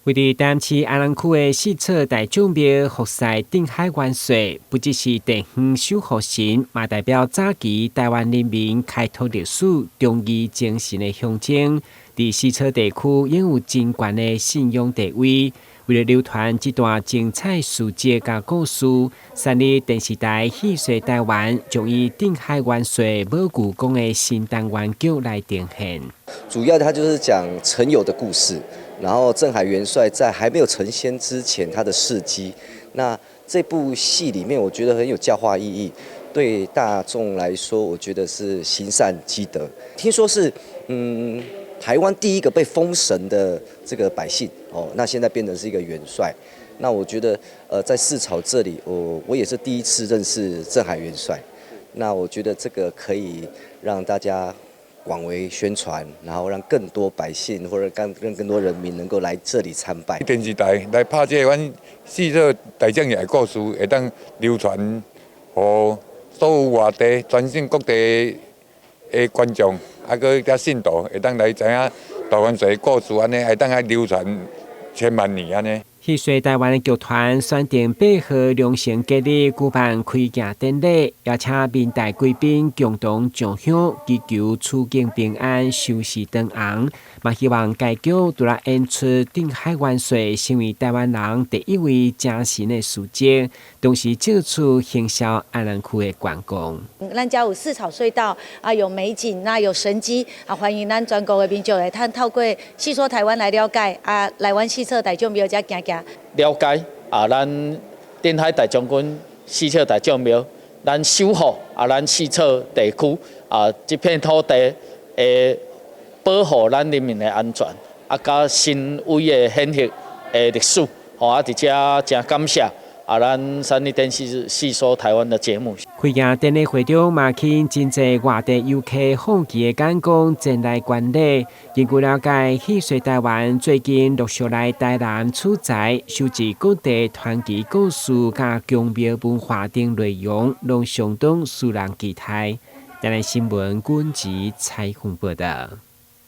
位於台南市安南區的四草大眾廟福賽定海元帥，不只是地方守護神，嘛代表早期台灣人民開拓歷史、忠義精神的象徵。在四草地區擁有真懸的信仰地位。為了流傳這段精彩事蹟和故事，三立電視台戲說台灣將以定海元帥武漁公的新單元劇來呈現。主要它就是講陳友的故事。然後鎮海元帥在還沒有成仙之前，他的事蹟。那這部戲裡面，我覺得很有教化意義，對大眾來說，我覺得是行善積德。聽說是台灣第一個被封神的這個百姓哦，那現在變成是一個元帥。那我覺得在四草這裡，我也是第一次認識鎮海元帥。那我覺得這個可以讓大家廣為宣傳，然後讓更多百姓或者更多人民能夠來這裡參拜。電視台來拍這個阮四草大眾爺的故事，會當流傳，予所有外地、全省各地的觀眾，還佫遐信徒，會當來知影大元帥的故事，安尼會當來流傳千萬年安尼。戲說台灣的劇團選定8號良辰吉日舉辦開鏡典禮，邀請民代貴賓共同上香，祈求厝境平安、壽喜當紅。嘛希望該劇除了演出定海元帥成為台灣人第一位正神的事蹟，同時借此行銷安南區的觀光。咱家有四草隧道啊，有美景，那有神蹟啊，歡迎咱全國的民眾來透過戲說台灣來了解啊，來阮四草大眾廟遮行行。了解啊，咱定海大將軍四草大眾廟，咱守護啊，咱四草地區啊，這片土地會保護咱人民的安全，啊，甲新威的顯赫的歷史，吼啊，佇遮真感謝啊，咱三立電視戲說台灣的節目。開鏡典禮會場嘛，請真濟外地遊客好奇的眼光前來觀禮。根據了解，戲說台灣最近陸續來台南取材，收集各地傳奇故事甲宮廟文化等內容，攏相當使人期待。台南新聞阮吉採訪報道。